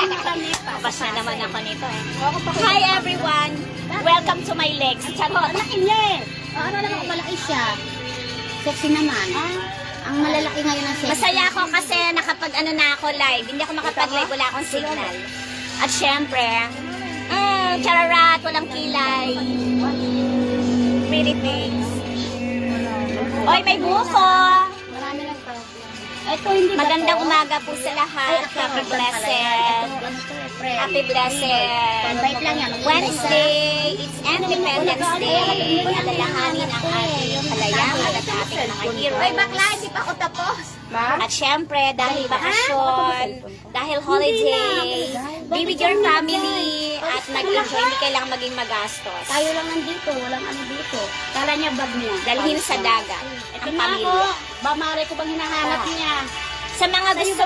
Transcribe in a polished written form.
Kapas na naman ako nito eh. Hi everyone! Welcome to my legs. Charot! Malaki niya eh. Ano naman malaki siya. Sexy naman. Ang malalaki ngayon ang sexy. Masaya ako kasi nakapag ano na ako live. Hindi ako makapag-live, wala akong signal. At syempre, chararat, walang kilay. Pretty face. Oy, may buko! Marami lang pa. Ito hindi ba Magandang to? umaga po sa lahat. Happy blessed. Happy blessed. Invite lang yan. Wednesday, it's Independence Day. Alalahanin ang ating kalayaan at ating mga hero. Ay, bakla, hindi pa ako tapos. At syempre, dahil bakasyon, dahil holiday, be with your family at nag-enjoy, hindi kailangang maging magastos. Tayo lang nandito, walang ano dito. Kala niya bag niya. Dalhin sa dagat ang Ito na ako. pamilya. Ba, mare ko bang hinahanap niya? Sa mga gusto